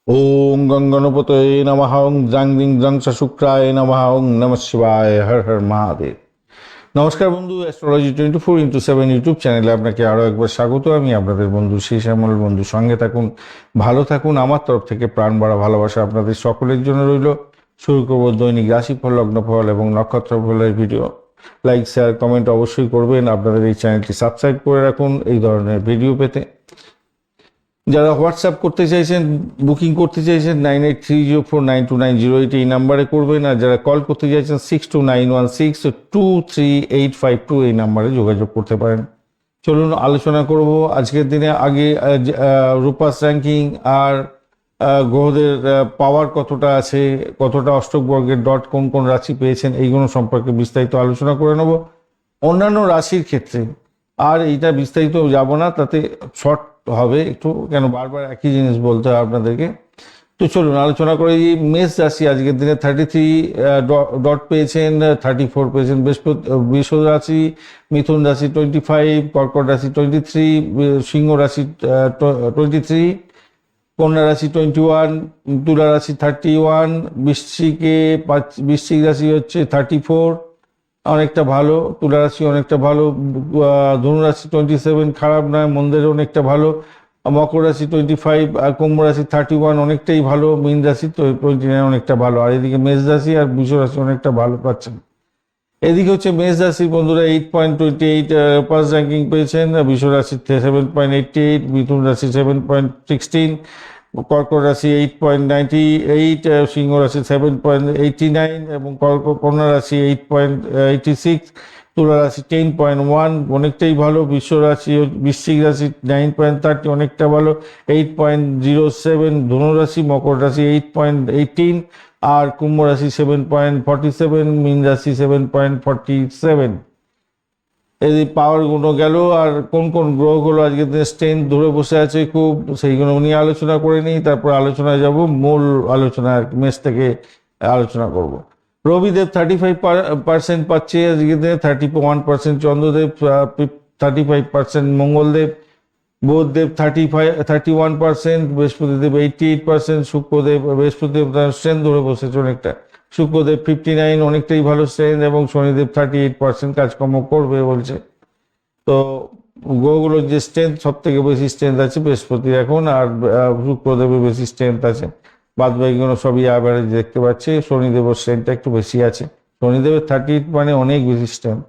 ওম গঙ্গনপতয়ে নমঃ ওং জাং দিং জং স শুক্রায় নমঃ ওং নমঃ শিবায় হর হর মহাদেব। নমস্কার বন্ধু, অ্যাস্ট্রোলজি 24x7 ইউটিউব চ্যানেলে আপনাকে আরও একবার স্বাগত। আমি আপনাদের বন্ধু শ্যামল। বন্ধু সঙ্গে থাকুন, ভালো থাকুন। আমার তরফ থেকে প্রাণ ভরা ভালোবাসা আপনাদের সকলের জন্য রইল। শুরু করব দৈনিক রাশিফল, লগ্নফল এবং নক্ষত্রফলের ভিডিও। লাইক, শেয়ার, কমেন্ট অবশ্যই করবেন। আপনাদের এই চ্যানেলটি সাবস্ক্রাইব করে রাখুন এই ধরনের ভিডিও পেতে। যারা হোয়াটসঅ্যাপ করতে চাইছেন, বুকিং করতে চাইছেন 9830492908 এই নাম্বারে করবেন। আর যারা কল করতে চাইছেন 6291623852 এই নাম্বারে যোগাযোগ করতে পারেন। চলুন আলোচনা করব আজকের দিনে। আগে রূপাস র্যাঙ্কিং আর গ্রহদের পাওয়ার কতটা আছে, কতটা অষ্টক বর্গের ডট কোন কোন রাশি পেয়েছেন, এইগুলো সম্পর্কে বিস্তারিত আলোচনা করে নেব। অন্যান্য রাশির ক্ষেত্রে আর এইটা বিস্তারিত যাব না, তাতে শর্ট হবে একটু, কেন বারবার একই জিনিস বলতে হয় আপনাদেরকে। তো চলুন আলোচনা করে। এই মেষ রাশি আজকের দিনে 33 ডট পেয়েছেন, 34 পেয়েছেন। বৃষ রাশি, মিথুন রাশি 25, কর্কট রাশি 23, সিংহ রাশি 23, কন্যা রাশি 21, তুলা রাশি 31, বৃশ্চিক রাশি হচ্ছে 34, অনেকটা ভালো। তুলা রাশি অনেকটা ভালো। ধনু রাশি 27, খারাপ নয়, মন্দের অনেকটা ভালো। মকর রাশি 25 আর কুম্ভ রাশি 31, অনেকটাই ভালো। মীন রাশি 29, অনেকটা ভালো। আর এদিকে মেষ রাশি আর বৃষ রাশি অনেকটা ভালো পাচ্ছেন। এদিকে হচ্ছে মেষ রাশির বন্ধুরা 8.28 পাস র্যাঙ্কিং পেয়েছেন, বৃষ রাশি 7.88, মিথুন রাশি 7.16, কর্কট রাশি 8.98, সিংহ রাশি 7.89 এবং কন্যা রাশি 8.86, তুলা রাশি 10.1, অনেকটাই ভালো। বৃশ্চিক রাশি 9.30, অনেকটা ভালো। 8.07, ধনু রাশি, মকর রাশি 8.18 আর কুম্ভ রাশি 7.47, মীন রাশি 7.47। এই পাওয়ার গুলো গেল। আর কোন কোন গ্রহগুলো আজকের দিনে স্ট্রেন্থ ধরে বসে আছে খুব, সেইগুলো নিয়ে আলোচনা করে নিই, তারপর আলোচনায় যাব। মূল আলোচনা মেষ থেকে আলোচনা করব। রবিদেব 35% পাচ্ছে আজকের দিনে, 31%। চন্দ্রদেব 35%, মঙ্গলদেব, বুধদেব 31%, বৃহস্পতিদেব 88%, বৃহস্পতিদেব তার স্ট্রেন্থ ধরে বসেছে অনেকটা। শুক্রদেব 59, অনেকটাই ভালো স্ট্রেন্থ, এবং শনিদেব 38% কাজকর্ম করবে বলছে। তো গ্রহগুলোর যে স্ট্রেন্থ, সব থেকে বেশি স্ট্রেন্থ আছে বৃহস্পতির এখন, আর শুক্রদেবের বেশি স্ট্রেন্থ আছে। বাদ বাকিগুলো সবই অ্যাভারেজ দেখতে পাচ্ছি। শনিদেবের স্ট্রেন্থটা একটু বেশি আছে। শনিদেবের 38 মানে অনেক বেশি স্ট্রেন্থ।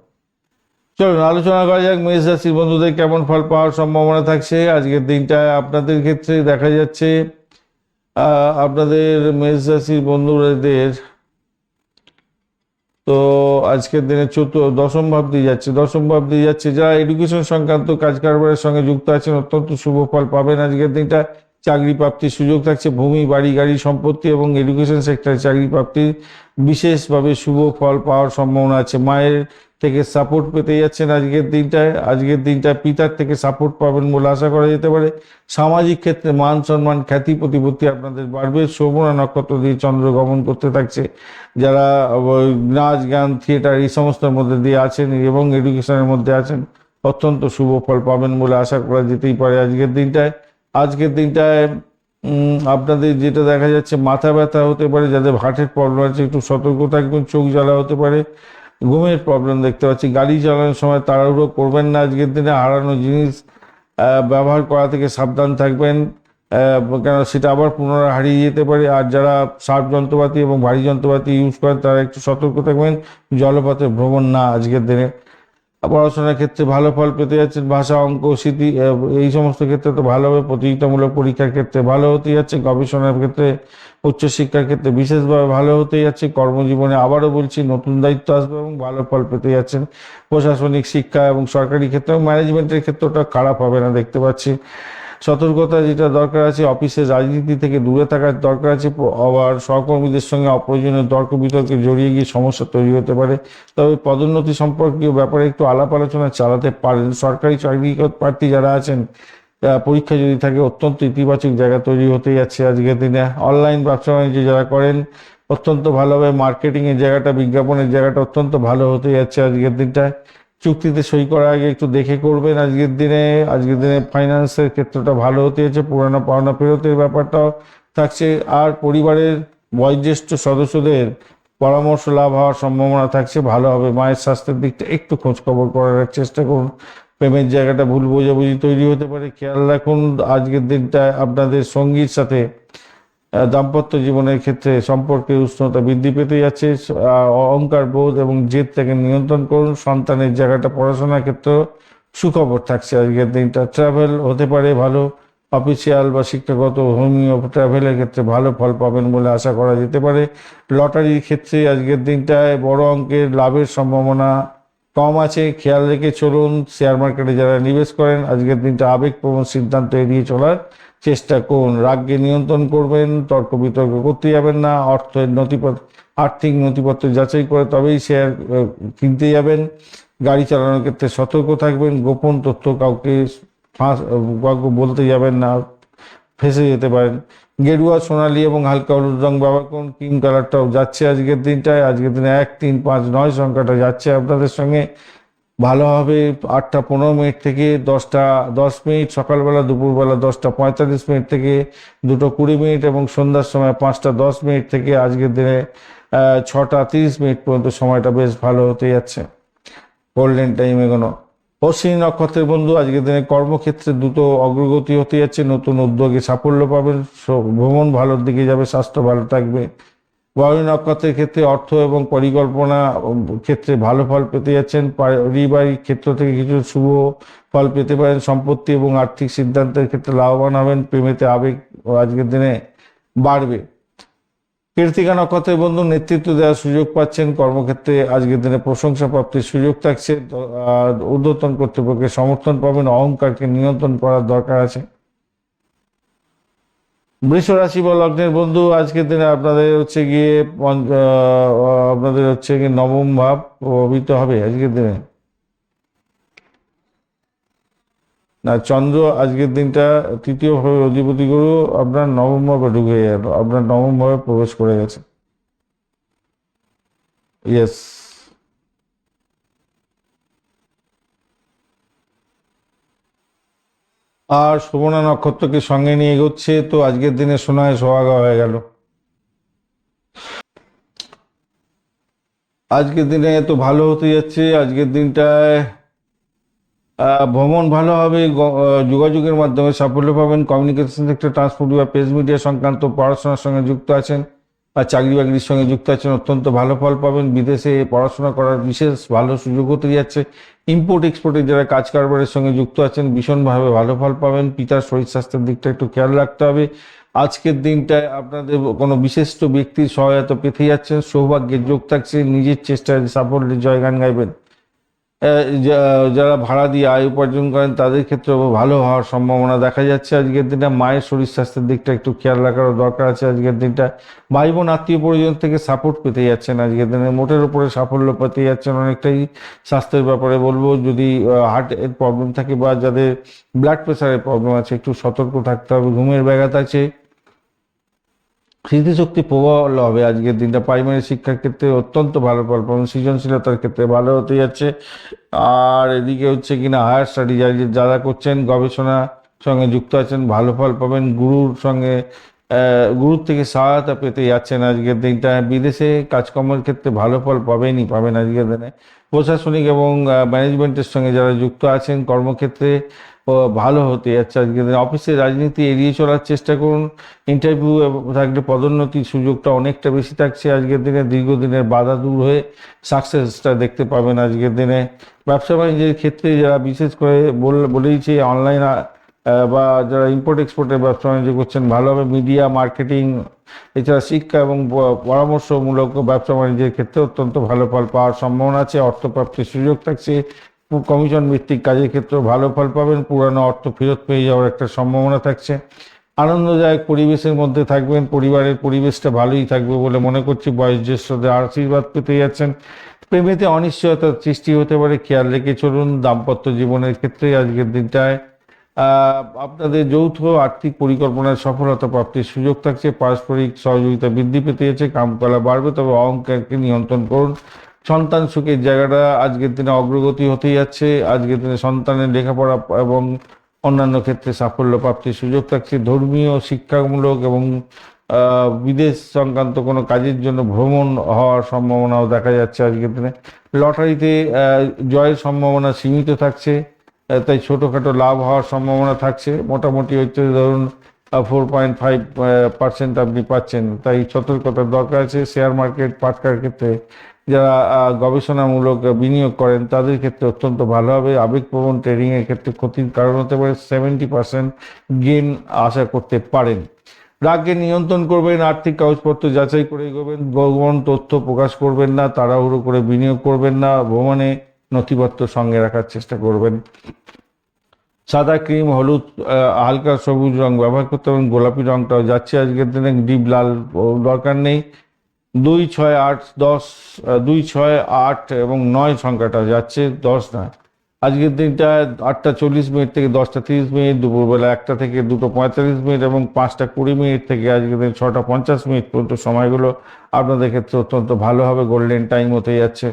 চলুন আলোচনা করা যাক মেষ রাশির বন্ধুদের কেমন ফল পাওয়ার সম্ভাবনা থাকছে আজকের দিনটায়। আপনাদের ক্ষেত্রে দেখা যাচ্ছে আপনাদের মেষ রাশির বন্ধুদের তো আজকের দিনে দশম ভাব দিয়ে যাচ্ছে। যারা এডুকেশন সংক্রান্ত কাজ কারবারের সঙ্গে যুক্ত আছেন, অত্যন্ত শুভ ফল পাবেন আজকের দিনটা। চাকরি প্রাপ্তির সুযোগ থাকছে। ভূমি, বাড়ি, গাড়ি, সম্পত্তি এবং এডুকেশন সেক্টরে চাকরি প্রাপ্তির বিশেষভাবে শুভ ফল পাওয়ার সম্ভাবনা আছে। মায়ের থেকে সাপোর্ট পেতে যাচ্ছেন আজকের দিনটায় পিতার থেকে সাপোর্ট পাবেন বলে আশা করা যেতে পারে। সামাজিক ক্ষেত্রে মান সম্মান, খ্যাতি, প্রতিপত্তি আপনাদের বাড়বে। শোভনা নক্ষত্র দিয়ে চন্দ্র গমন করতে থাকছে। যারা নাচ, গান, থিয়েটার এই সমস্তের মধ্যে দিয়ে আছেন এবং এডুকেশনের মধ্যে আছেন, অত্যন্ত শুভ ফল পাবেন বলে আশা করা যেতেই পারে আজকের দিনটায় আপনাদের যেটা দেখা যাচ্ছে, মাথা ব্যথা হতে পারে। যাদের হার্টের প্রবলেম আছে একটু সতর্ক থাকবেন। চোখ জ্বালা হতে পারে। ঘুমের প্রবলেম দেখতে পাচ্ছি। গাড়ি চালানোর সময় তাড়াহুড়ো করবেন না আজকের দিনে। হারানো জিনিস ব্যবহার করা থেকে সাবধান থাকবেন, কেন সেটা আবার পুনরায় হারিয়ে যেতে পারে। আর যারা শার্প যন্ত্রপাতি এবং ভারী যন্ত্রপাতি ইউজ করেন, তারা একটু সতর্ক থাকবেন। জলপথে ভ্রমণ না আজকের দিনে। পড়াশোনার ক্ষেত্রে ভালো ফল পেতে যাচ্ছেন। ভাষা, অঙ্ক, স্মৃতি এই সমস্ত ক্ষেত্রে তো ভালো হবে। প্রতিযোগিতামূলক পরীক্ষার ক্ষেত্রে ভালো হতে যাচ্ছে। গবেষণার ক্ষেত্রে, উচ্চশিক্ষার ক্ষেত্রে বিশেষভাবে ভালো হতে যাচ্ছে। কর্মজীবনে আবারও বলছি নতুন দায়িত্ব আসবে এবং ভালো ফল পেতে যাচ্ছেন। প্রশাসনিক, শিক্ষা এবং সরকারি ক্ষেত্রে এবং ম্যানেজমেন্টের ক্ষেত্রটা খারাপ হবে না দেখতে পাচ্ছি। সতর্কতা যেটা দরকার আছে, অফিসের রাজনীতি থেকে দূরে থাকার দরকার আছে। আবার সহকর্মীদের সঙ্গে অপ্রয়োজনীয় তর্ক বিতর্কে জড়িয়ে গিয়ে সমস্যা তৈরি হতে পারে। তবে পদোন্নতি সম্পর্কীয় ব্যাপারে একটু আলাপ আলোচনা চালাতে পারেন। সরকারি চাকরি প্রার্থী যারা আছেন, পরীক্ষা যদি থাকে, অত্যন্ত ইতিবাচক জায়গা তৈরি হতে যাচ্ছে আজকের দিনে। অনলাইন ব্যবসা বাণিজ্য যারা করেন, অত্যন্ত ভালো হবে। মার্কেটিংয়ের জায়গাটা, বিজ্ঞাপনের জায়গাটা অত্যন্ত ভালো হতে যাচ্ছে আজকের দিনটায়। চুক্তিতে সই করার আগে একটু দেখে করবেন আজকের দিনে ফাইন্যান্সের ক্ষেত্রটা ভালো হতে যাচ্ছে, পুরানো পাওনা ফেরতের ব্যাপারটাও থাকছে। আর পরিবারের বয়োজ্যেষ্ঠ সদস্যদের পরামর্শ লাভ হওয়ার সম্ভাবনা থাকছে, ভালো হবে। মায়ের স্বাস্থ্যের দিকটা একটু খোঁজ খবর করার চেষ্টা করুন। প্রেমের জায়গাটা ভুল বোঝাবুঝি তৈরি হতে পারে, খেয়াল রাখুন। আজকের দিনটা আপনাদের সঙ্গীর সাথে দাম্পত্য জীবনের ক্ষেত্রে সম্পর্কের উষ্ণতা বৃদ্ধি পেতে যাচ্ছে। অহংকার বোধ এবং জেদ থেকে নিয়ন্ত্রণ করুন। সন্তানের জায়গাটা পড়াশোনার ক্ষেত্রে সুখবর থাকছে আজকের দিনটা। ট্রাভেল হতে পারে ভালো, অফিসিয়াল বা শিক্ষাগত হোমিও ট্রাভেলের ক্ষেত্রে ভালো ফল পাবেন বলে আশা করা যেতে পারে। লটারির ক্ষেত্রে আজকের দিনটায় বড় অঙ্কের লাভের সম্ভাবনা কম আছে, খেয়াল রেখে চলুন। শেয়ার মার্কেটে যারা নিবেশ করেন আজকের দিনটা আবেগপ্রবণ সিদ্ধান্ত এড়িয়ে চলার চেষ্টা করুন। রাগকে নিয়ন্ত্রণ করবেন, তর্ক বিতর্ক করতে যাবেন না। আর্থিক নথিপত্র যাচাই করে তবেই শেয়ার কিনতে যাবেন। গাড়ি চালানোর ক্ষেত্রে সতর্ক থাকবেন। গোপন তথ্য কাউকে বলতে যাবেন না, ফেঁসে যেতে পারেন। গেরুয়া, সোনালী এবং হালকা হলুদ রং ব্যবহার করুন। ক্রিম কালারটাও যাচ্ছে আজকের দিনটায়। আজকের দিনে 1, 3, 5, 9 সংখ্যাটা যাচ্ছে আপনাদের সঙ্গে। ভালো হবে 8টা 15 মিনিট থেকে 10টা 10 মিনিট সকালবেলা, দুপুরবেলা 10টা 45 মিনিট থেকে 2টো 20 মিনিট এবং সন্ধ্যার সময় 5টা 10 মিনিট থেকে আজকের দিনে 6টা 30 মিনিট পর্যন্ত সময়টা বেশ ভালো হতে যাচ্ছে, গোল্ডেন টাইম এগোনো। অশ্বিনী নক্ষত্রের বন্ধু আজকের দিনে কর্মক্ষেত্রে দ্রুত অগ্রগতি হতে যাচ্ছে, নতুন উদ্যোগে সাফল্য পাবেন, ভ্রমণ ভালোর দিকে যাবে, স্বাস্থ্য ভালো থাকবে। বায়ু নক্ষত্রের ক্ষেত্রে অর্থ এবং পরিকল্পনা ক্ষেত্রে ভালো ফল পেতে যাচ্ছেন। পারিবারিক ক্ষেত্র থেকে কিছু শুভ ফল পেতে পারেন। সম্পত্তি এবং আর্থিক সিদ্ধান্তের ক্ষেত্রে লাভবান হবেন। প্রেমেতে আবেগ আজকের দিনে বাড়বে। কৃত্তিকা নক্ষত্রের বন্ধু নেতৃত্ব দেওয়ার সুযোগ পাচ্ছেন। কর্মক্ষেত্রে আজকের দিনে প্রশংসা প্রাপ্তির সুযোগ থাকছে। ঊর্ধ্বতন কর্তৃপক্ষের সমর্থন পাবেন। অহংকারকে নিয়ন্ত্রণ করার দরকার আছে। বৃষ রাশি বা লগ্নের বন্ধু আজকের দিনে আপনাদের হচ্ছে গিয়ে নবম ভাব প্রভাবিত হবে আজকের দিনে। না, চন্দ্র আজকের দিনটা তৃতীয় ভাবে অধিপতি গুরু আপনার নবম ভাবে ঢুকে গেল, আপনার নবম ভাবে প্রবেশ করে গেছে। ইয়েস। আর শোভনা নক্ষত্রকে সঙ্গে নিয়ে এগোচ্ছে, তো আজকের দিনে সোনায় সোহাগা হয়ে গেল। আজকের দিনে তো ভালো হতে যাচ্ছে। আজকের দিনটায় ভ্রমণ ভালো হবে, যোগাযোগের মাধ্যমে সাফল্য পাবেন। কমিউনিকেশন সেক্টর, ট্রান্সপোর্ট বা প্রেস মিডিয়া সংক্রান্ত পড়াশোনার সঙ্গে যুক্ত আছেন বা চাকরি বাকরির সঙ্গে যুক্ত আছেন, অত্যন্ত ভালো ফল পাবেন। বিদেশে পড়াশোনা করার বিশেষ ভালো সুযোগ হতে যাচ্ছে। ইম্পোর্ট এক্সপোর্টের যারা কাজ কারবারের সঙ্গে যুক্ত আছেন ভীষণভাবে ভালো ফল পাবেন। পিতার শরীর স্বাস্থ্যের দিকটা একটু খেয়াল রাখতে হবে। আজকের দিনটায় আপনাদের কোনো বিশিষ্ট ব্যক্তির সহায়তা পেতে যাচ্ছেন। সৌভাগ্যের যোগ থাকছে। নিজের চেষ্টায় সাফল্যের জয়গান গাইবেন। যারা ভাড়া দিয়ে আয় উপার্জন করেন তাদের ক্ষেত্রেও ভালো হওয়ার সম্ভাবনা দেখা যাচ্ছে। আজকের দিনটা মায়ের শরীর স্বাস্থ্যের দিকটা একটু খেয়াল রাখারও দরকার আছে। আজকের দিনটা ভাই বোন আত্মীয় পরিজন থেকে সাপোর্ট পেতে যাচ্ছেন। আজকের দিনে মোটের উপরে সাফল্য পেতে যাচ্ছেন অনেকটাই। স্বাস্থ্যের ব্যাপারে বলবো, যদি হার্টের প্রবলেম থাকে বা যাদের ব্লাড প্রেশারের প্রবলেম আছে একটু সতর্ক থাকতে হবে। ঘুমের ব্যাঘাত আছে। স্মৃতিশক্তি প্রবল হবে আজকের দিনটা। প্রাইমারি শিক্ষার ক্ষেত্রে অত্যন্ত ভালো ফল পাবেন। সৃজনশীলতার ক্ষেত্রে ভালো হতে যাচ্ছে। আর এদিকে হচ্ছে কিনা হায়ার স্টাডি যারা করছেন, গবেষণা সঙ্গে যুক্ত আছেন, ভালো ফল পাবেন। গুরুর থেকে সহায়তা পেতে যাচ্ছেন আজকের দিনটা। বিদেশে কাজকর্মের ক্ষেত্রে ভালো ফল পাবেন আজকের দিনে। প্রশাসনিক এবং ম্যানেজমেন্টের সঙ্গে যারা যুক্ত আছেন কর্মক্ষেত্রে ভালো হতে যাচ্ছে আজকের দিনে। অফিসে রাজনীতি এড়িয়ে চলার চেষ্টা করুন। ইন্টারভিউ থাকলে পদোন্নতির সুযোগটা অনেকটা বেশি থাকছে আজকের দিনে। দীর্ঘদিনের বাধা দূর হয়ে সাকসেসটা দেখতে পাবেন আজকের দিনে। ব্যবসা বাণিজ্যের ক্ষেত্রে যারা বিশেষ করে বলেইছে অনলাইন বা যারা ইম্পোর্ট এক্সপোর্টের ব্যবসা বাণিজ্য করছেন ভালো হবে। মিডিয়া, মার্কেটিং, এছাড়া শিক্ষা এবং পরামর্শমূলক ব্যবসা বাণিজ্যের ক্ষেত্রে অত্যন্ত ভালো ফল পাওয়ার সম্ভাবনা আছে। অর্থপ্রাপ্তির সুযোগ থাকছে। কমিশন ভিত্তিক কাজের ক্ষেত্রে ভালো ফল পাবেন। পুরানো অর্থ ফেরত পেয়ে যাওয়ার একটা সম্ভাবনা থাকছে। আনন্দদায়ক পরিবেশের মধ্যে থাকবেন। পরিবারের পরিবেশটা ভালোই থাকবে বলে মনে করছি। বয়োজ্যেষ্ঠদের আশীর্বাদ পেতে যাচ্ছেন। প্রেমেতে অনিশ্চয়তার সৃষ্টি হতে পারে, খেয়াল রেখে চলুন। দাম্পত্য জীবনের ক্ষেত্রে আজকের দিনটায় আপনাদের যৌথ আর্থিক পরিকল্পনায় সফলতা প্রাপ্তির সুযোগ থাকছে। পারস্পরিক সহযোগিতা বৃদ্ধি পেতে যাচ্ছে। কামকলা বাড়বে, তবে অহংকারকে নিয়ন্ত্রণ করুন। সন্তান সুখের জায়গাটা আজকের দিনে অগ্রগতি হতে যাচ্ছে। আজকের দিনে সন্তানের লেখাপড়া এবং অন্যান্য ক্ষেত্রে সাফল্য প্রাপ্তির সুযোগ থাকছে। ধর্মীয়, শিক্ষামূলক এবং বিদেশ সংক্রান্ত কোনো কাজের জন্য ভ্রমণ হওয়ার সম্ভাবনাও দেখা যাচ্ছে আজকের দিনে। লটারিতে জয়ের সম্ভাবনা সীমিত থাকছে, তাই ছোটোখাটো লাভ হওয়ার সম্ভাবনা থাকছে। মোটামুটি হচ্ছে ধরুন 4.5% আপনি পাচ্ছেন, তাই সতর্কতার দরকার আছে। শেয়ার মার্কেট, পাটকার ক্ষেত্রে যারা গবেষণামূলক বিনিয়োগ করেন তাদের ক্ষেত্রে অত্যন্ত ভালো হবে। আবেগপ্রবণ ট্রেডিংয়ের ক্ষেত্রে ক্ষতির কারণ হতে পারে। 70% গেইন আশা করতে পারেন। রাগকে নিয়ন্ত্রণ করবেন, আর্থিক কাগজপত্র যাচাই করে এগোবেন, গোপন তথ্য প্রকাশ করবেন না, তাড়াহুড়ো করে বিনিয়োগ করবেন না, ভ্রমণে নথিপত্র সঙ্গে রাখার চেষ্টা করবেন। সাদা, ক্রিম, হলুদ, হালকা সবুজ রং ব্যবহার করতে পারেন। গোলাপি রংটাও যাচ্ছে আজকের দিনে, ডিপ লাল দরকার নেই। 2, 6, 8, 10, 2, 6, 8 এবং 9 সংখ্যাটা যাচ্ছে, 10 না। আজকের দিনটা 8টা 40 থেকে 10টা 30, দুপুরবেলা 1টা থেকে 2টো 45 এবং 5টা 20 থেকে আজকের দিন 6টা 50 পর্যন্ত সময়গুলো আপনাদের ক্ষেত্রে অত্যন্ত ভালো হবে, গোল্ডেন টাইম হতে যাচ্ছে।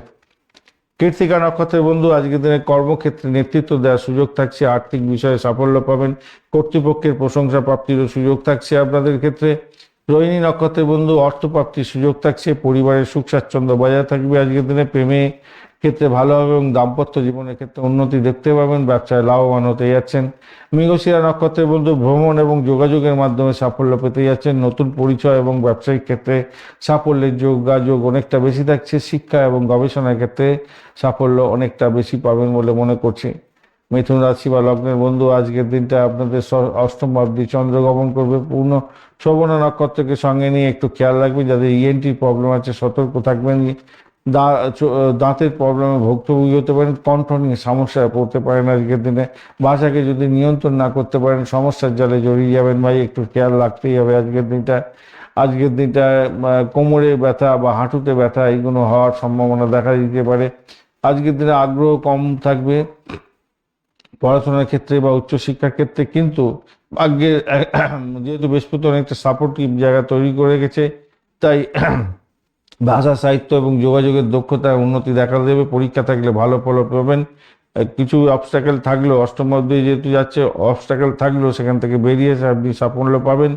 কৃত্তিকা নক্ষত্রের বন্ধু, আজকের দিনে কর্মক্ষেত্রে নেতৃত্ব দেওয়ার সুযোগ থাকছে, আর্থিক বিষয়ে সাফল্য পাবেন, কর্তৃপক্ষের প্রশংসা প্রাপ্তিরও সুযোগ থাকছে আপনাদের ক্ষেত্রে। রোহিণী নক্ষত্রের বন্ধু, অর্থপ্রাপ্তির সুযোগ থাকছে, পরিবারের সুখ স্বাচ্ছন্দ্য বজায় থাকবে আজকের দিনে। প্রেমে ক্ষেত্রে ভালো হবে এবং দাম্পত্য জীবনের ক্ষেত্রে উন্নতি দেখতে পাবেন, ব্যবসায় লাভবান হতে যাচ্ছেন। মৃগশিরা নক্ষত্রের বন্ধু, ভ্রমণ এবং যোগাযোগের মাধ্যমে সাফল্য পেতে যাচ্ছেন, নতুন পরিচয় এবং ব্যবসায়িক ক্ষেত্রে সাফল্যের যোগাযোগ অনেকটা বেশি থাকছে। শিক্ষা এবং গবেষণার ক্ষেত্রে সাফল্য অনেকটা বেশি পাবেন বলে মনে করছি। মিথুন রাশি বা লগ্নের বন্ধু, আজকের দিনটা আপনাদের অষ্টম ভাবটি চন্দ্র গমন করবে। পূর্ণ শ্রবণ নক্ষত্রকে সঙ্গে নিয়ে একটু খেয়াল রাখবেন, যাদের ইএনটির প্রবলেম আছে সতর্ক থাকবেন। দাঁতের প্রবলেমে ভুক্তভোগী হতে পারেন, কণ্ঠ নিয়ে সমস্যায় পড়তে পারেন আজকের দিনে। ভাষাকে যদি নিয়ন্ত্রণ না করতে পারেন সমস্যার জালে জড়িয়ে যাবেন ভাই, একটু খেয়াল রাখতেই হবে আজকের দিনটা। আজকের দিনটায় কোমরে ব্যথা বা হাঁটুতে ব্যথা এইগুলো হওয়ার সম্ভাবনা দেখা দিতে পারে। আজকের দিনে আগ্রহ কম থাকবে পড়াশোনার ক্ষেত্রে বা উচ্চশিক্ষার ক্ষেত্রে, কিন্তু ভাগ্যের যেহেতু বৃহস্পতি অনেকটা সাপোর্টিভ জায়গা তৈরি করে গেছে, তাই ভাষা, সাহিত্য এবং যোগাযোগের দক্ষতায় উন্নতি দেখা দেবে। পরীক্ষা থাকলে ভালো ফল পাবেন। কিছু অবস্ট্যাকেল থাকলেও অষ্টম অব্দি যেহেতু যাচ্ছে, অবস্ট্যাকেল থাকলেও সেখান থেকে বেরিয়ে এসে আপনি সাফল্য পাবেন।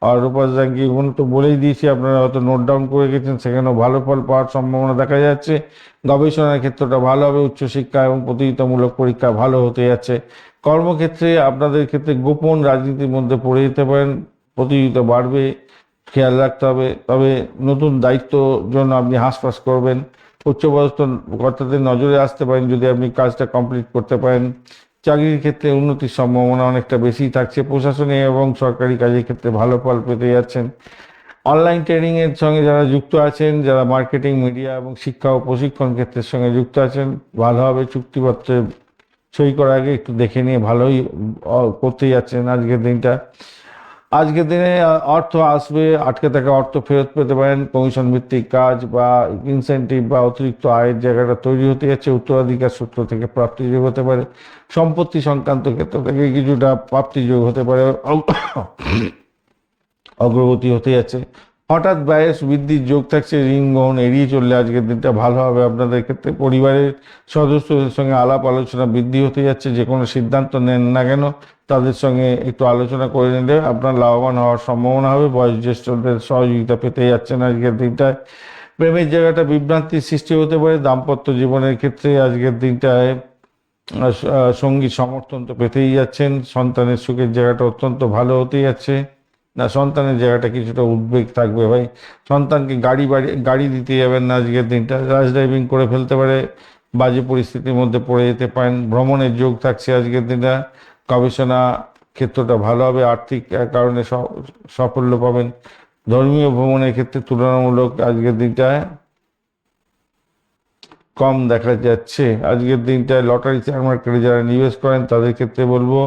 আর রূপাস র্যাঙ্কিং তো বলেই দিয়েছি, আপনারা হয়তো নোট ডাউন করে গেছেন, সেখানেও ভালো ফল পাওয়ার সম্ভাবনা দেখা যাচ্ছে। গবেষণার ক্ষেত্রটা ভালো হবে, উচ্চশিক্ষা এবং প্রতিযোগিতামূলক পরীক্ষা ভালো হতে যাচ্ছে। কর্মক্ষেত্রে আপনাদের ক্ষেত্রে গোপন রাজনীতির মধ্যে পড়ে যেতে পারেন, প্রতিযোগিতা বাড়বে, খেয়াল রাখতে হবে। তবে নতুন দায়িত্ব জন্য আপনি হাঁসফাঁস করবেন, উচ্চপদস্থ কর্তাদের নজরে আসতে পারেন যদি আপনি কাজটা কমপ্লিট করতে পারেন। চাকরির ক্ষেত্রে উন্নতির সম্ভাবনা অনেকটা বেশি থাকছে। প্রশাসনিক এবং সরকারি কাজের ক্ষেত্রে ভালো ফল পেতে যাচ্ছেন। অনলাইন ট্রেনিংয়ের সঙ্গে যারা যুক্ত আছেন, যারা মার্কেটিং, মিডিয়া এবং শিক্ষা ও প্রশিক্ষণ ক্ষেত্রের সঙ্গে যুক্ত আছেন, ভালোভাবে চুক্তিপত্রে সই করার আগে একটু দেখে নিয়ে ভালোই করতে যাচ্ছেন আজকের দিনটা। আজকের দিনে অর্থ আসবে, আটকে থাকা অর্থ ফেরত পেতে পারেন। কমিশন ভিত্তিক কাজ বা ইনসেন্টিভ বা অতিরিক্ত আয়ের জায়গাটা তৈরি হতে যাচ্ছে। উত্তরাধিকার সূত্র থেকে প্রাপ্তিযোগ হতে পারে। সম্পত্তি সংক্রান্ত ক্ষেত্র থেকে কিছুটা প্রাপ্তিযোগ হতে পারে, অগ্রগতি হতে যাচ্ছে। হঠাৎ ব্যয় বৃদ্ধির যোগ থাকছে, ঋণ গ্রহণ এড়িয়ে চললে আজকের দিনটা ভালো হবে আপনাদের ক্ষেত্রে। পরিবারের সদস্যদের সঙ্গে আলাপ আলোচনা বৃদ্ধি হতে যাচ্ছে। যে কোনো সিদ্ধান্ত নেন না কেন তাদের সঙ্গে একটু আলোচনা করে নিলে আপনার লাভবান হওয়ার সম্ভাবনা হবে। বয়োজ্যেষ্ঠদের সহযোগিতা পেতে যাচ্ছেন আজকের দিনটায়। প্রেমের জায়গাটা বিভ্রান্তির সৃষ্টি হতে পারে। দাম্পত্য জীবনের ক্ষেত্রে আজকের দিনটায় সঙ্গী সমর্থন তো পেতেই যাচ্ছেন। সন্তানের সুখের জায়গাটা অত্যন্ত ভালো হতে যাচ্ছে। না, সন্তানের জায়গাটা কিছুটা উদ্বেগ থাকবে ভাই। সন্তানকে গাড়ি দিতে যাবেন না আজকের দিনটা, র্যাশ ড্রাইভিং করে ফেলতে পারে, বাজে পরিস্থিতির মধ্যে পড়ে যেতে পারেন। ভ্রমণের যোগ থাকছে আজকের দিনটা। গবেষণা ক্ষেত্রটা ভালো হবে, আর্থিক কারণে সাফল্য পাবেন। ধর্মীয় ভ্রমণের ক্ষেত্রে তুলনামূলক আজকের দিনটায় কম দেখা যাচ্ছে। আজকের দিনটায় লটারি, শেয়ার মার্কেটে যারা নিবেশ করেন তাদের ক্ষেত্রে বলবো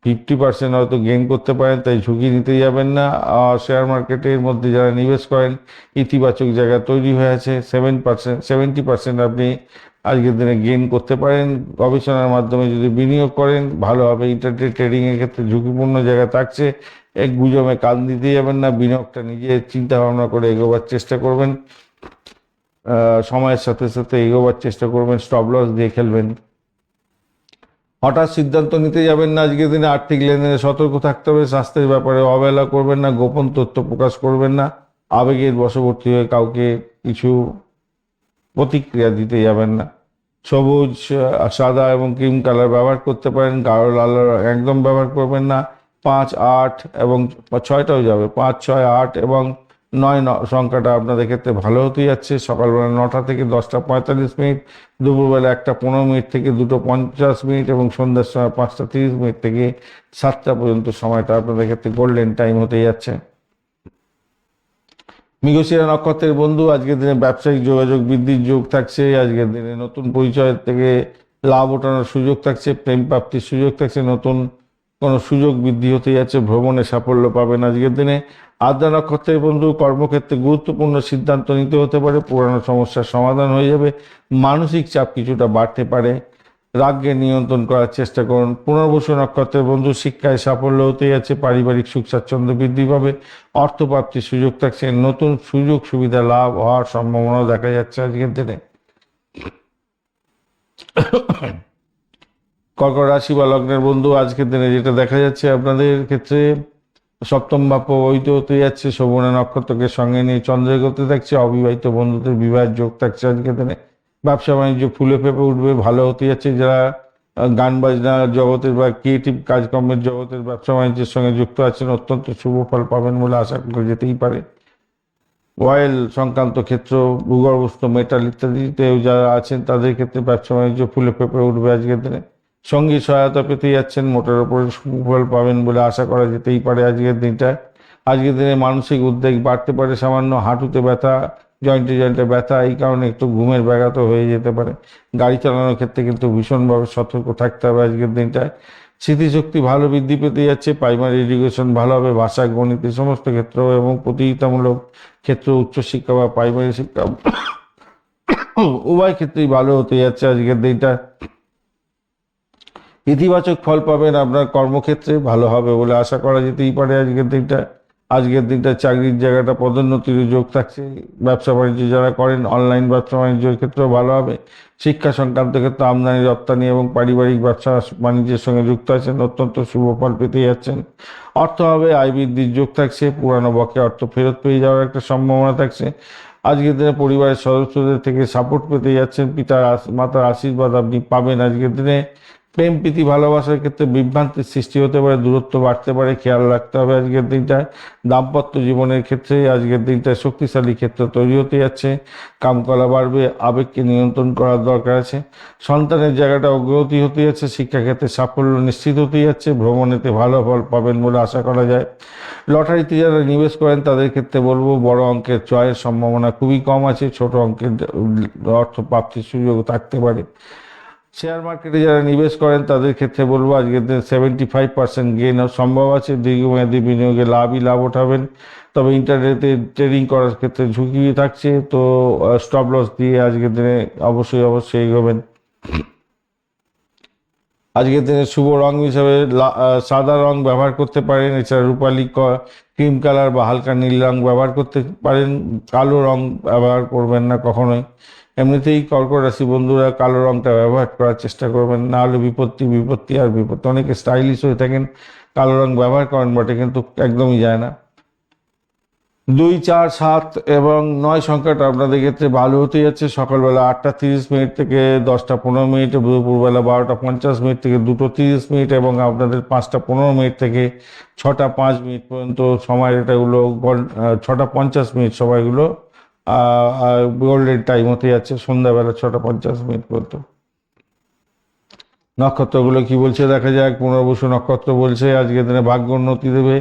50% হয়তো গেইন করতে পারেন, তাই ঝুঁকি নিতে যাবেন না। আর শেয়ার মার্কেটের মধ্যে যারা নিবেশ করেন ইতিবাচক জায়গা তৈরি হয়ে আছে। 70% আপনি আজকের দিনে গেইন করতে পারেন। গবেষণার মাধ্যমে যদি বিনিয়োগ করেন ভালো হবে। ইন্টারডে ট্রেডিংয়ের ক্ষেত্রে ঝুঁকিপূর্ণ জায়গা থাকছে, এক গুজবে কান দিতে যাবেন না, বিনিয়োগটা নিজে চিন্তা ভাবনা করে এগোবার চেষ্টা করবেন। সময়ের সাথে সাথে এগোবার চেষ্টা করবেন, স্টপ লস দিয়ে খেলবেন। হঠাৎ সিদ্ধান্ত নিতে যাবেন না আজকের দিনে। আর্থিক লেনদেনে সতর্ক থাকতে হবে। স্বাস্থ্যের ব্যাপারে অবহেলা করবেন না, গোপন তথ্য প্রকাশ করবেন না, আবেগের বশবর্তী হয়ে কাউকে কিছু প্রতিক্রিয়া দিতে যাবেন না। সবুজ, সাদা এবং ক্রিম কালার ব্যবহার করতে পারেন, গাঢ় লাল একদম ব্যবহার করবেন না। 5, 8 এবং 6টাও যাবে, 5, 6, 8 এবং 9 সংখ্যাটা আপনাদের ক্ষেত্রে ভালো হতে যাচ্ছে। সকালবেলা 9টা থেকে 10টা 45 মিনিট, দুপুরবেলা 1টা 15 মিনিট থেকে 2টো 50 মিনিট এবং সন্ধ্যার সময় 5টা 30 মিনিট থেকে 7টা পর্যন্ত সময়টা আপনাদের ক্ষেত্রে গোল্ডেন টাইম হতে যাচ্ছে। মৃগশিরা নক্ষত্রের বন্ধু, আজকের দিনে ব্যবসায়িক যোগাযোগ বৃদ্ধির যোগ থাকছে। আজকের দিনে নতুন পরিচয় থেকে লাভ ওঠানোর সুযোগ থাকছে, প্রেম প্রাপ্তির সুযোগ থাকছে, নতুন কোনো সুযোগ বৃদ্ধি হতে যাচ্ছে, ভ্রমণে সাফল্য পাবেন আজকের দিনে। আদ্রা নক্ষত্রের বন্ধু, কর্মক্ষেত্রে গুরুত্বপূর্ণ সিদ্ধান্ত নিতে হতে পারে, পুরানো সমস্যার সমাধান হয়ে যাবে, মানসিক চাপ কিছুটা বাড়তে পারে, রাগকে নিয়ন্ত্রণ করার চেষ্টা করুন। পুনর্বসু নক্ষত্রের বন্ধু, শিক্ষায় সাফল্য হতে যাচ্ছে, পারিবারিক সুখ স্বাচ্ছন্দ্য বৃদ্ধি পাবে, অর্থপ্রাপ্তির সুযোগ থাকছে, নতুন সুযোগ সুবিধা লাভ হওয়ার সম্ভাবনা দেখা যাচ্ছে আজকের দিনে। কর্কট রাশি বা লগ্নের বন্ধু, আজকের দিনে যেটা দেখা যাচ্ছে আপনাদের ক্ষেত্রে সপ্তম ভাব প্রভাবিত হতে যাচ্ছে, শোভনা নক্ষত্রকে সঙ্গে নিয়ে চন্দ্র এগোতে থাকছে, অবিবাহিত বন্ধুদের বিবাহের যোগ থাকছে আজকের দিনে। ব্যবসা বাণিজ্য ফুলে ফেঁপে উঠবে, ভালো হতে যাচ্ছে। যারা গান বাজনা জগতের বা ক্রিয়েটিভ কাজকর্মের জগতের ব্যবসা বাণিজ্যের সঙ্গে যুক্ত আছেন, অত্যন্ত শুভ ফল পাবেন বলে আশা করা যেতেই পারে। অয়েল সংক্রান্ত ক্ষেত্র, ভূগর্ভস্থ মেটাল ইত্যাদিতেও যারা আছেন তাদের ক্ষেত্রে ব্যবসা বাণিজ্য ফুলে ফেঁপে উঠবে আজকের দিনে। সঙ্গী সহায়তা পেতে যাচ্ছেন, মোটের ওপরে সুফল পাবেন বলে আশা করা যেতেই পারে আজকের দিনটা। আজকের দিনে মানসিক উদ্বেগ বাড়তে পারে, সামান্য হাঁটুতে ব্যথা, জয়েন্টে জয়েন্টে ব্যথা, এই কারণে একটু ঘুমের ব্যাঘাত হয়ে যেতে পারে। গাড়ি চালানোর ক্ষেত্রে কিন্তু ভীষণভাবে সতর্ক থাকতে হবে আজকের দিনটায়। স্মৃতিশক্তি ভালো বৃদ্ধি পেতে যাচ্ছে, প্রাইমারি এডুকেশন ভালো হবে, ভাষা গণিত এই সমস্ত ক্ষেত্র এবং প্রতিযোগিতামূলক ক্ষেত্র, উচ্চশিক্ষা বা প্রাইমারি শিক্ষা উভয় ক্ষেত্রেই ভালো হতে যাচ্ছে আজকের দিনটা। ইতিবাচক ফল পাবেন, আপনার কর্মক্ষেত্রে ভালো হবে বলে আশা করা যেতেই পারে আজকের দিনটা। আজকের দিনটা চাকরির জায়গাটা পদোন্নতির যোগ থাকছে। ব্যবসা বাণিজ্য যারা করেন, অনলাইন ব্যবসা বাণিজ্যের ক্ষেত্রেও ভালো হবে। শিক্ষা সংক্রান্ত ক্ষেত্রে আমদানি রপ্তানি এবং পারিবারিক ব্যবসা বাণিজ্যের সঙ্গে যুক্ত আছেন, অত্যন্ত শুভ ফল পেতে যাচ্ছেন। অর্থ হবে, আয় বৃদ্ধির যোগ থাকছে, পুরানো বকেয়া অর্থ ফেরত পেয়ে যাওয়ার একটা সম্ভাবনা থাকছে। আজকের দিনে পরিবারের সদস্যদের থেকে সাপোর্ট পেতে যাচ্ছেন, মাতার আশীর্বাদ আপনি পাবেন আজকের দিনে। প্রেম প্রীতি ভালোবাসার ক্ষেত্রে বিভ্রান্তির সৃষ্টি হতে পারে, দূরত্ব বাড়তে পারে, খেয়াল রাখতে হবে আজকের দিনটায়। দাম্পত্য জীবনের ক্ষেত্রে আজকের দিনটায় শক্তিশালী ক্ষেত্র তৈরি হতে যাচ্ছে, কামকলা বাড়বে, আবেগকে নিয়ন্ত্রণ করার দরকার আছে। সন্তানের জায়গাটা অগ্রগতি হতে যাচ্ছে, শিক্ষাক্ষেত্রে সাফল্য নিশ্চিত হতে যাচ্ছে, ভ্রমণেতে ভালো ফল পাবেন বলে আশা করা যায়। লটারিতে যারা নিবেশ করেন তাদের ক্ষেত্রে বলবো বড় অঙ্কের জয়ের সম্ভাবনা খুবই কম আছে, ছোট অঙ্কের অর্থ প্রাপ্তির সুযোগ থাকতে পারে। শেয়ার মার্কেটে যারা নিবেশ করেন তাদের ক্ষেত্রে বলবো আজকের দিনে 75% গেইন সম্ভব আছে, দীর্ঘমেয়াদী বিনিয়োগে লাভই লাভ ওঠাবেন। তবে ইন্টারনেটে ট্রেডিং করার ক্ষেত্রে ঝুঁকি থাকছে, তো স্টপ লস দিয়ে আজকের দিনে অবশ্যই অবশ্যই এগোবেন। আজকের দিনে শুভ রং হিসাবে সাদা রং ব্যবহার করতে পারেন, এছাড়া রূপালি ক্রিম কালার বা হালকা নীল রং ব্যবহার করতে পারেন। কালো রং ব্যবহার করবেন না কখনোই। এমনিতেই কর্কট রাশি বন্ধুরা কালো রংটা ব্যবহার করার চেষ্টা করবেন, না হলে বিপত্তি বিপত্তি আর বিপত্তি। অনেকে স্টাইলিশ হয়ে থাকেন, কালো রং ব্যবহার করেন বটে, কিন্তু একদমই যায় না। 2, 4, 7 এবং 9 সংখ্যাটা আপনাদের ক্ষেত্রে ভালো হতে যাচ্ছে। সকালবেলা 8টা 30 মিনিট থেকে 10টা 15 মিনিট, দুপুরবেলা 12টা 50 মিনিট থেকে 2টো 30 মিনিট এবং আপনাদের 5টা 15 মিনিট থেকে 6টা 5 মিনিট পর্যন্ত সময়, এটাগুলো 6টা 50 মিনিট সময়গুলো গোল্ডেন টাইম হতে যাচ্ছে, সন্ধ্যাবেলা 6টা 50 মিনিট পর্যন্ত। নক্ষত্রগুলো কি বলছে দেখা যাক। পুনর্বসু নক্ষত্র বলছে আজকের দিনে ভাগ্য উন্নতি দেবে,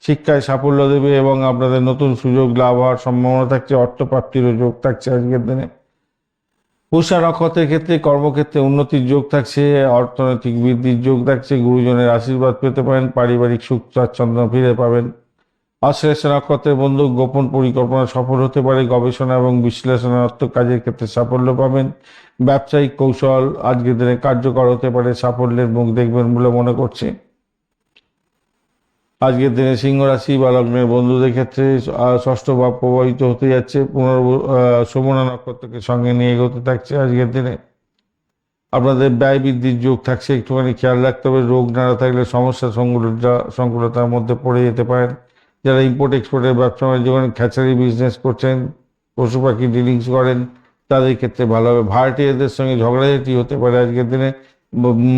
শিক্ষায় সাফল্য দেবে এবং আপনাদের নতুন সুযোগ লাভ হওয়ার সম্ভাবনা থাকছে, অর্থপ্রাপ্তিরও যোগ থাকছে আজকের দিনে। পুষা নক্ষত্রের ক্ষেত্রে কর্মক্ষেত্রে উন্নতির যোগ থাকছে, অর্থনৈতিক বৃদ্ধির যোগ থাকছে, গুরুজনের আশীর্বাদ পেতে পারেন, পারিবারিক সুখ স্বাচ্ছন্দ্য ফিরে পাবেন। অশ্লেষা নক্ষত্রের বন্ধু, গোপন পরিকল্পনা সফল হতে পারে, গবেষণা এবং বিশ্লেষণাত্মক কাজের ক্ষেত্রে সাফল্য পাবেন। ব্যবসায়িক কৌশল আজকের দিনে কার্যকর হতে পারে, সাফল্যের মুখ দেখবেন বলে মনে করছে। আজকের দিনে সিংহ রাশি বা লগ্নের বন্ধুদের ক্ষেত্রে ষষ্ঠ ভাব প্রভাবিত হতে যাচ্ছে। শ্রবণা নক্ষত্রকে সঙ্গে নিয়ে এগোতে থাকছে। আজকের দিনে আপনাদের ব্যয় বৃদ্ধির যোগ থাকছে, একটুখানি খেয়াল রাখতে হবে। রোগ নাড়া থাকলে সমস্যা সংকুলতার মধ্যে পড়ে যেতে পারেন। যারা ইম্পোর্ট এক্সপোর্টের ব্যবসা বাণিজ্য করেন, খ্যাচারি বিজনেস করছেন, পশু পাখি ডিলিংস করেন, তাদের ক্ষেত্রে ভালো হবে। ভাড়াটিয়াদের সঙ্গে ঝগড়াঝাটি হতে পারে আজকের দিনে।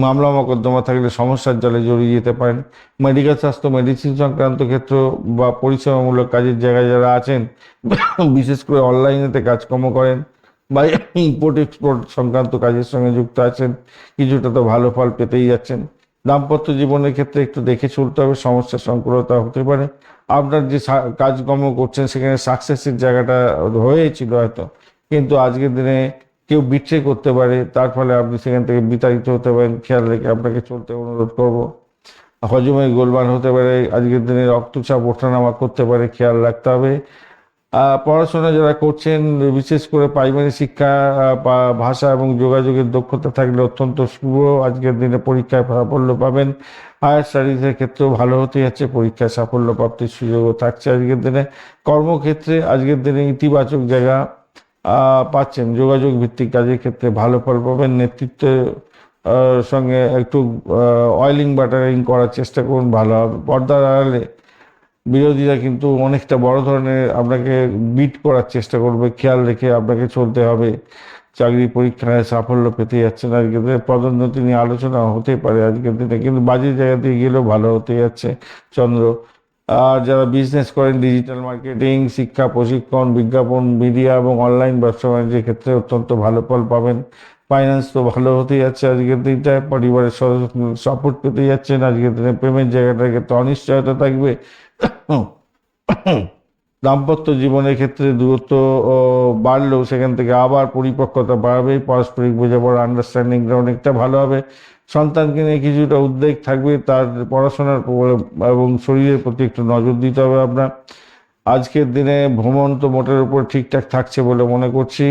মামলা মোকদ্দমা থাকলে সমস্যার জালে জড়িয়ে যেতে পারেন। মেডিকেল স্বাস্থ্য, মেডিসিন সংক্রান্ত ক্ষেত্র বা পরিষেবামূলক কাজের জায়গায় যারা আছেন, বিশেষ করে অনলাইনেতে কাজকর্ম করেন বা ইম্পোর্ট এক্সপোর্ট সংক্রান্ত কাজের সঙ্গে যুক্ত আছেন, কিছুটা তো ভালো ফল পেতেই যাচ্ছেন। দাম্পত্য জীবনের ক্ষেত্রে একটু দেখে চলতে হবে, সমস্যার সংকুলতা হতে পারে। আপনার যে কাজকর্ম করছেন সেখানে সাকসেসের জায়গাটা হয়েছিল হয়তো, কিন্তু আজকের দিনে কেউ বিট্রে করতে পারে, তার ফলে আপনি সেখান থেকে বিতাড়িত হতে পারেন। খেয়াল রেখে আপনাকে চলতে অনুরোধ করব। হজমে গোলমাল হতে পারে, আজকের দিনে রক্তচাপ ওঠানামা করতে পারে, খেয়াল রাখতে হবে। পড়াশোনা যারা করছেন, বিশেষ করে প্রাইমারি শিক্ষা বা ভাষা এবং যোগাযোগের দক্ষতা থাকলে অত্যন্ত শুভ। আজকের দিনে পরীক্ষায় সাফল্য পাবেন। হায়ার স্টাডিজের ক্ষেত্রেও ভালো হতে যাচ্ছে, পরীক্ষায় সাফল্য প্রাপ্তির সুযোগও থাকছে আজকের দিনে। কর্মক্ষেত্রে আজকের দিনে ইতিবাচক জায়গা পাচ্ছেন। যোগাযোগ ভিত্তিক কাজের ক্ষেত্রে ভালো ফল পাবেন। নেতৃত্বের সঙ্গে একটু অয়েলিং বাটারিং করার চেষ্টা করুন, ভালো হবে। পর্দার আড়ালে বিরোধীরা কিন্তু অনেকটা বড় ধরনের আপনাকে বিট করার চেষ্টা করবে, খেয়াল রেখে আপনাকে চলতে হবে। চাকরি পরীক্ষায় সাফল্য পেতে যাচ্ছেন আজকের দিনে। পদোন্নতি নিয়ে আলোচনা হতে পারে আজকের দিনে, কিন্তু বাজে জায়গা দিয়ে গেলেও ভালো হতে যাচ্ছে চন্দ্র। আর যারা বিজনেস করেন, ডিজিটাল মার্কেটিং, শিক্ষা প্রশিক্ষণ, বিজ্ঞাপন, মিডিয়া এবং অনলাইন ব্যবসা বাণিজ্যের ক্ষেত্রে অত্যন্ত ভালো ফল পাবেন। ফাইন্যান্স তো ভালো হতে যাচ্ছে আজকের দিনটায়। পরিবারের সদস্য সাপোর্ট পেতে যাচ্ছেন আজকের দিনে। প্রেমের জায়গাটার ক্ষেত্রে অনিশ্চয়তা থাকবে। দাম্পত্য জীবনের ক্ষেত্রে দূরত্ব বাড়লেও সেখান থেকে আবার পরিপক্কতা বাড়বে। পারস্পরিক বোঝাপড়া, আন্ডারস্ট্যান্ডিংটা অনেকটা ভালো হবে। সন্তানকে নিয়ে কিছুটা উদ্বেগ থাকবে, তার পড়াশোনার এবং শরীরের প্রতি একটু নজর দিতে হবে আপনার। আজকের দিনে ভ্রমণ তো মোটের উপর ঠিকঠাক থাকছে বলে মনে করছি,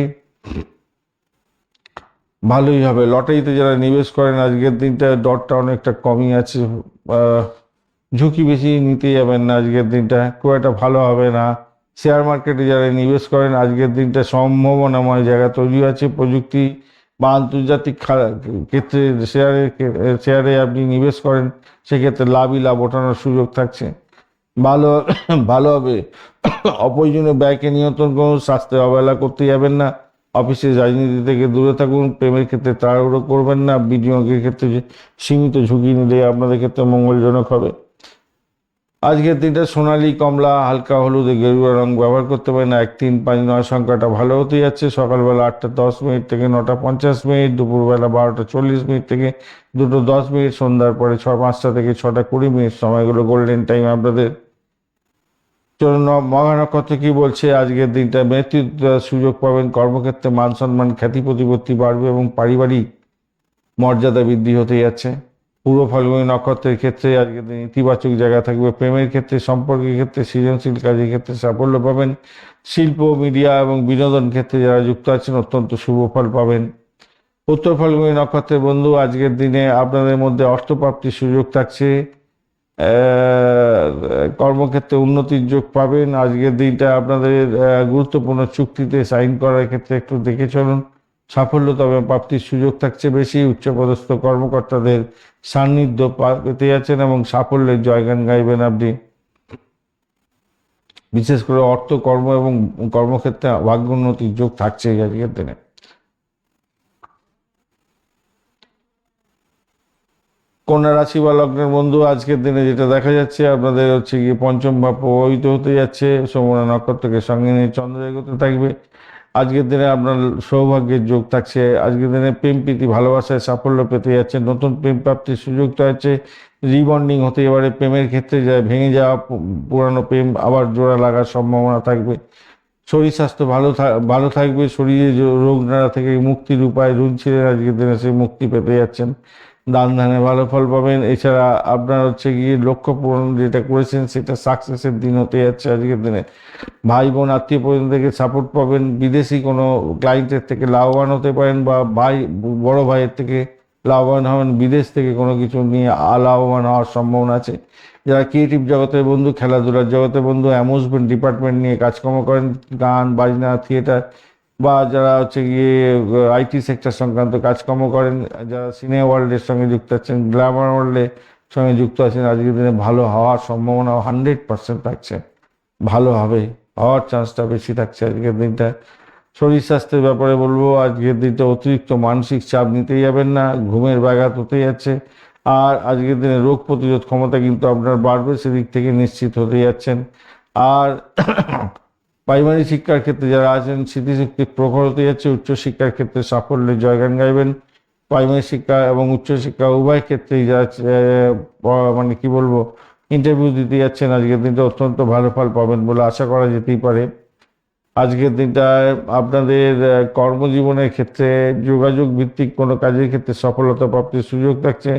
ভালোই হবে। লটারিতে যারা নিবেশ করেন আজকের দিনটা ডটটা অনেকটা কমই আছে, ঝুঁকি বেশি নিতে যাবেন না আজকের দিনটা, খুব একটা ভালো হবে না। শেয়ার মার্কেটে যারা নিবেশ করেন আজকের দিনটা সম্ভাবনাময় জায়গা তৈরি আছে। প্রযুক্তি বা আন্তর্জাতিক ক্ষেত্রে শেয়ারে আপনি নিবেশ করেন, সেক্ষেত্রে লাভই লাভ ওঠানোর সুযোগ থাকছে, ভালো ভালো হবে। অপ্রয়োজনীয় ব্যয়কে নিয়ন্ত্রণ করুন, স্বাস্থ্যে অবহেলা করতে যাবেন না। অফিসে রাজনীতি থেকে দূরে থাকুন। প্রেমের ক্ষেত্রে তাড়াহুড়ো করবেন না। বিনিয়োগের ক্ষেত্রে সীমিত ঝুঁকি নিলে আপনাদের ক্ষেত্রে মঙ্গলজনক হবে। আজকের দিনটা সোনালী, কমলা, হালকা হলুদে গেরুয়া রং ব্যবহার করতে পারেন। 1, 3, 5, 9 সংখ্যাটা ভালো হতে যাচ্ছে। সকালবেলা 8:10 থেকে 9:50, দুপুরবেলা 12:40 থেকে 2:10, সন্ধ্যার পরে 5টা থেকে 6:20 সময়গুলো গোল্ডেন টাইম আপনাদের। চলুন মঘা নক্ষত্র কি বলছে আজকের দিনটা। নেতৃত্ব সুযোগ পাবেন। কর্মক্ষেত্রে মান সম্মান, খ্যাতি প্রতিপত্তি বাড়বে এবং পারিবারিক মর্যাদা বৃদ্ধি হতে যাচ্ছে। পূর্ব ফাল্গুনী নক্ষত্রের ক্ষেত্রে আজকের দিন ইতিবাচক জায়গা থাকবে। প্রেমের ক্ষেত্রে, সম্পর্কের ক্ষেত্রে, সৃজনশীল কাজের ক্ষেত্রে সাফল্য পাবেন। শিল্প, মিডিয়া এবং বিনোদন ক্ষেত্রে যারা যুক্ত আছেন অত্যন্ত শুভ ফল পাবেন। উত্তর ফাল্গুনী নক্ষত্রের বন্ধু, আজকের দিনে আপনাদের মধ্যে অর্থপ্রাপ্তির সুযোগ থাকছে। কর্মক্ষেত্রে উন্নতির যোগ পাবেন। আজকের দিনটা আপনাদের গুরুত্বপূর্ণ চুক্তিতে সাইন করার ক্ষেত্রে একটু দেখে চলুন, সাফল্য তবে প্রাপ্তির সুযোগ থাকছে বেশি। উচ্চপদস্থ কর্মকর্তাদের সান্নিধ্য পেতে যাচ্ছেন এবং সাফল্যের জয়গান গাইবেন আপনি। বিশেষ করে অর্থ, কর্ম এবং কর্মক্ষেত্রে ভাগ্যোন্নতির যোগ থাকছে আজকের দিনে। কন্যা রাশি বা লগ্নের বন্ধু, আজকের দিনে যেটা দেখা যাচ্ছে আপনাদের হচ্ছে গিয়ে পঞ্চম ভাব প্রভাবিত হতে যাচ্ছে। শ্রবণা নক্ষত্রকে সঙ্গে নিয়ে চন্দ্র এগোতে থাকবে। আজকের দিনে আপনার সৌভাগ্যের যোগ থাকছে। আজকের দিনে প্রেম প্রীতি ভালোবাসায় সাফল্য পেতে যাচ্ছে। নতুন প্রেম প্রাপ্তির সুযোগ আছে। রিবন্ডিং হতে পারে প্রেমের ক্ষেত্রে, যায় ভেঙে যাওয়া পুরানো প্রেম আবার জোড়া লাগার সম্ভাবনা থাকবে। শরীর স্বাস্থ্য ভালো থাকবে। শরীরে রোগ নাড়া থেকে মুক্তির উপায় ছিলেন, আজকের দিনে সেই মুক্তি পেতে যাচ্ছেন। দান ধ্যানে ভালো ফল পাবেন। এছাড়া আপনার হচ্ছে গিয়ে লক্ষ্য পূরণ যেটা করেছেন সেটা সাকসেসের দিন হতে যাচ্ছে আজকের দিনে। ভাই বোন আত্মীয় পরিজন থেকে সাপোর্ট পাবেন। বিদেশি কোনো ক্লায়েন্টের থেকে লাভবান হতে পারেন বা বড় ভাইয়ের থেকে লাভবান হবেন। বিদেশ থেকে কোনো কিছু নিয়ে লাভবান হওয়ার সম্ভাবনা আছে। যারা ক্রিয়েটিভ জগতের বন্ধু, খেলাধুলার জগতের বন্ধু, অ্যামিউজমেন্ট ডিপার্টমেন্ট নিয়ে কাজকর্ম করেন, গান বাজনা থিয়েটার, বা যারা হচ্ছে গিয়ে আইটি সেক্টর সংক্রান্ত কাজকর্ম করেন, যারা সিনে ওয়ার্ল্ডের সঙ্গে যুক্ত আছেন, গ্ল্যামার ওয়ার্ল্ডের সঙ্গে যুক্ত আছেন, আজকের দিনে ভালো হওয়ার সম্ভাবনা 100% থাকছে। ভালো হবে, হওয়ার চান্সটা বেশি থাকছে আজকের দিনটা। শরীর স্বাস্থ্যের ব্যাপারে বলবো, আজকের দিনটা অতিরিক্ত মানসিক চাপ নিতে যাবেন না, ঘুমের ব্যাঘাত হতে যাচ্ছে। আর আজকের দিনে রোগ প্রতিরোধ ক্ষমতা কিন্তু আপনার বাড়বে, সেদিক থেকে নিশ্চিত হতে যাচ্ছেন। আর প্রাইমারি শিক্ষার ক্ষেত্রে যারা আছেন স্মৃতিশক্তি প্রখর হতে যাচ্ছে, উচ্চশিক্ষার ক্ষেত্রে সাফল্যের জয়গান গাইবেন। প্রাইমারি শিক্ষা এবং উচ্চশিক্ষা উভয় ক্ষেত্রেই যারা মানে কি বলবো ইন্টারভিউ দিতে যাচ্ছেন, আজকের দিনটা অত্যন্ত ভালো ফল পাবেন বলে আশা করা যেতেই পারে। আজকের দিনটায় আপনাদের কর্মজীবনের ক্ষেত্রে যোগাযোগ ভিত্তিক কোনো কাজের ক্ষেত্রে সফলতা প্রাপ্তির সুযোগ থাকছে।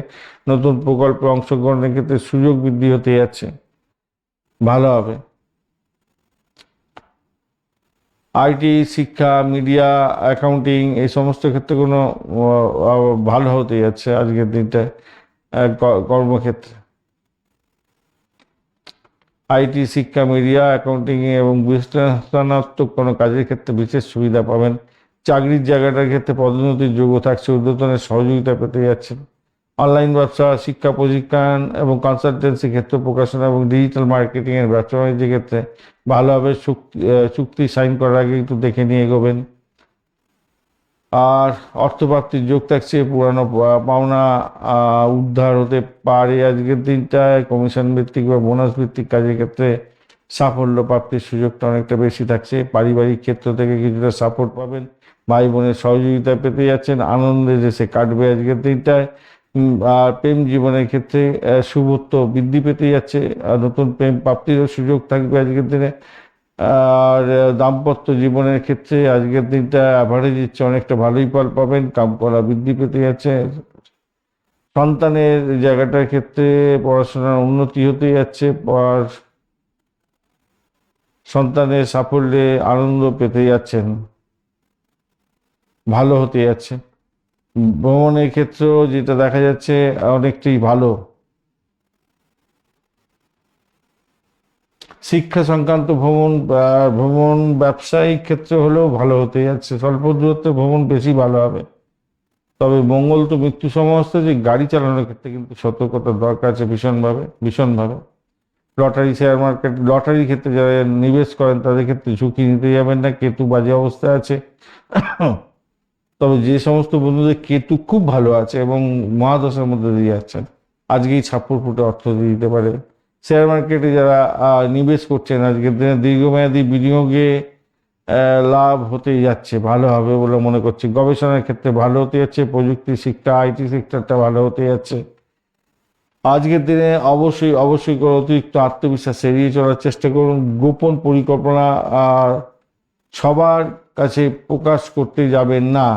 নতুন প্রকল্পে অংশগ্রহণের ক্ষেত্রে সুযোগ বৃদ্ধি হতে যাচ্ছে, ভালো হবে। আইটি, শিক্ষা, মিডিয়া, অ্যাকাউন্টিং এই সমস্ত ক্ষেত্রে কোনো ভালো হতে যাচ্ছে আজকের দিনটায় কর্মক্ষেত্রে। আইটি, শিক্ষা, মিডিয়া, অ্যাকাউন্টিং এবং বিশ্লেষণাত্মক কোনো কাজের ক্ষেত্রে বিশেষ সুবিধা পাবেন। চাকরির জায়গাটার ক্ষেত্রে পদোন্নতির যোগ্য থাকছে, ঊর্ধ্বতনের সহযোগিতা পেতে যাচ্ছেন। অনলাইন ব্যবসা, শিক্ষা প্রশিক্ষণ এবং কনসালটেন্সি ক্ষেত্র, প্রকাশনা এবং ডিজিটাল মার্কেটিংয়ের ব্যবসা বাণিজ্যের ক্ষেত্রে ভালোভাবে চুক্তি সাইন করার আগে একটু দেখে নিয়ে এগোবেন। আর অর্থপ্রাপ্তির যোগ থাকছে, পুরানো পাওনা উদ্ধার হতে পারে আজকের দিনটায়। কমিশন ভিত্তিক বা বোনাস ভিত্তিক কাজের ক্ষেত্রে সাফল্য প্রাপ্তির সুযোগটা অনেকটা বেশি থাকছে। পারিবারিক ক্ষেত্র থেকে কিছুটা সাপোর্ট পাবেন, ভাই বোনের সহযোগিতা পেতে যাচ্ছেন, আনন্দের দেশে কাটবে আজকের দিনটায়। আর প্রেম জীবনের ক্ষেত্রে শুভত্ব বৃদ্ধি পেতে যাচ্ছে, আর নতুন প্রেম প্রাপ্তিরও সুযোগ থাকবে আজকের দিনে। আর দাম্পত্য জীবনের ক্ষেত্রে আজকের দিনটা অ্যাভারেজ ইচ্ছে অনেকটা ভালোই ফল পাবেন, কাম করা বৃদ্ধি পেতে যাচ্ছে। সন্তানের জায়গাটার ক্ষেত্রে পড়াশোনার উন্নতি হতে যাচ্ছে, আর সন্তানের সাফল্যে আনন্দ পেতে যাচ্ছেন, ভালো হতে যাচ্ছে। ভ্রমণের ক্ষেত্রেও যেটা দেখা যাচ্ছে অনেকটাই ভালো। শিক্ষা সংক্রান্ত ভ্রমণ, ভ্রমণ ব্যবসায়িক ক্ষেত্রে হলেও ভালো হতে যাচ্ছে, স্বল্প দূরত্বে ভ্রমণ বেশি ভালো হবে। তবে মঙ্গল তো মৃত্যু সমস্ত, যে গাড়ি চালানোর ক্ষেত্রে কিন্তু সতর্কতার দরকার আছে ভীষণভাবে ভীষণভাবে। লটারি, শেয়ার মার্কেট, লটারির ক্ষেত্রে যারা নিবেশ করেন তাদের ক্ষেত্রে ঝুঁকি নিতে যাবেন না, কেতু বাজে অবস্থায় আছে। তবে যে সমস্ত বন্ধুদের কেতু খুব ভালো আছে এবং মহাদশার মধ্যে দিয়ে যাচ্ছেন, আজকেই ছাপ্পর ফুটে অর্থ দিয়ে দিতে পারে। শেয়ার মার্কেটে যারা নিবেশ করছেন, আজকের দিনে দীর্ঘমেয়াদী বিনিয়োগে লাভ হতে যাচ্ছে, ভালো হবে বলে মনে করছি। গবেষণার ক্ষেত্রে ভালো হতে যাচ্ছে, প্রযুক্তি, শিক্ষা, আইটি সেক্টরটা ভালো হতে যাচ্ছে। আজকের দিনে অবশ্যই অবশ্যই করে অতিরিক্ত আত্মবিশ্বাস এড়িয়ে চলার চেষ্টা করুন। গোপন পরিকল্পনা আর সবার কাছে প্রকাশ করতে যাবেন না।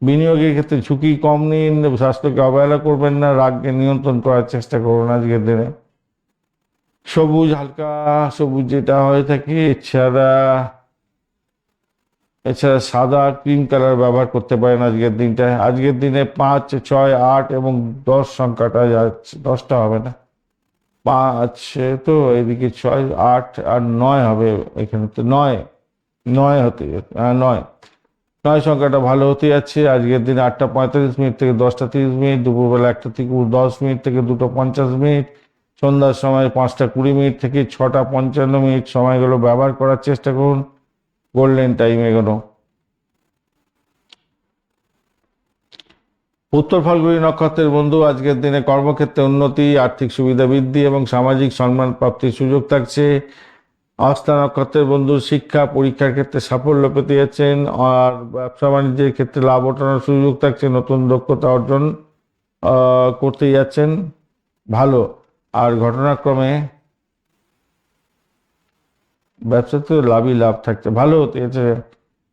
বিনিয়োগের ক্ষেত্রে ঝুঁকি কম নিন, স্বাস্থ্যকে অবহেলা করবেন না, রাগকে নিয়ন্ত্রণ করার চেষ্টা করুন আজকের দিনে। সবুজ, হালকা সবুজ যেটা হয়ে থাকে, এছাড়া সাদা ক্রিম কালার ব্যবহার করতে পারেন আজকের দিনটায়। আজকের দিনে 5, 6, 8 এবং 10 সংখ্যাটা যাচ্ছে, 10টা হবে না, 5 তো এদিকে 6, 8 আর 9 হবে, এখানে তো 9 9 হতে যাচ্ছে, 9 সংখ্যাটা ভালো হতে যাচ্ছে। আজকের দিনে 8:45 থেকে 10:30, দুপুরবেলা 1 থেকে 10 থেকে 2:50, সন্ধ্যার সময় 5:20 থেকে 6:55 সময়গুলো ব্যবহার করার চেষ্টা করুন, গোল্ডেন টাইম এগোনো। উত্তর ফাল্গুনী নক্ষত্রের বন্ধু, আজকের দিনে কর্মক্ষেত্রে উন্নতি, আর্থিক সুবিধা বৃদ্ধি এবং সামাজিক সম্মান প্রাপ্তির সুযোগ থাকছে। আস্থা নক্ষত্রের বন্ধু, শিক্ষা পরীক্ষার ক্ষেত্রে সাফল্য পেতে যাচ্ছেন, আর ব্যবসা বাণিজ্যের ক্ষেত্রে লাভ ওঠানোর সুযোগ থাকছে, নতুন দক্ষতা অর্জন করতে যাচ্ছেন, ভালো। আর ঘটনাক্রমে ব্যবসাতে লাভই লাভ থাকছে, ভালো হতে যাচ্ছে।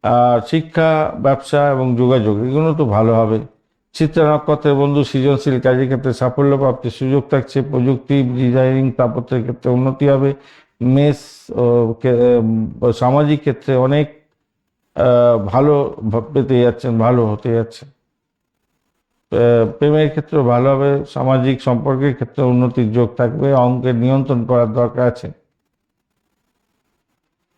আর শিক্ষা, ব্যবসা এবং যোগাযোগ এগুলো তো ভালো হবে। চিত্রা নক্ষত্রের বন্ধু, সৃজনশীল কাজের ক্ষেত্রে সাফল্য প্রাপ্তির সুযোগ থাকছে, প্রযুক্তি, ডিজাইনিং, স্থাপত্যের ক্ষেত্রে উন্নতি হবে। মেস সামাজিক ক্ষেত্রে অনেক ভালো পেতে যাচ্ছেন, ভালো হতে যাচ্ছে। প্রেমের ক্ষেত্রে ভালো হবে, সামাজিক সম্পর্কের ক্ষেত্রে উন্নতির যোগ থাকবে, অঙ্কের নিয়ন্ত্রণ করার দরকার আছে।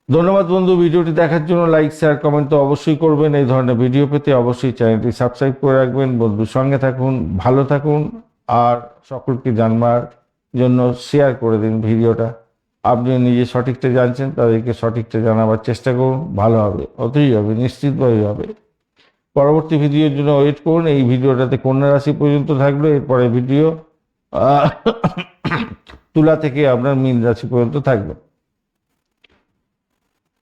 ধন্যবাদ বন্ধু, ভিডিওটি দেখার জন্য। লাইক শেয়ার কমেন্ট তো অবশ্যই করবেন। এই ধরনের ভিডিও পেতে অবশ্যই চ্যানেলটি সাবস্ক্রাইব করে রাখবেন। বন্ধুর সঙ্গে থাকুন, ভালো থাকুন, আর সকলকে জানবার জন্য শেয়ার করে দিন ভিডিওটা। আপনি নিজে সঠিকটা জানছেন, তাদেরকে সঠিকটা জানাবার চেষ্টা করুন, ভালো হবে, অতই হবে, নিশ্চিতভাবে হবে। পরবর্তী ভিডিওর জন্য ওয়েট করুন। এই ভিডিওটাতে কন্যা রাশি পর্যন্ত থাকলো, এরপরে ভিডিও তুলা থেকে আপনার মীন রাশি পর্যন্ত থাকবে।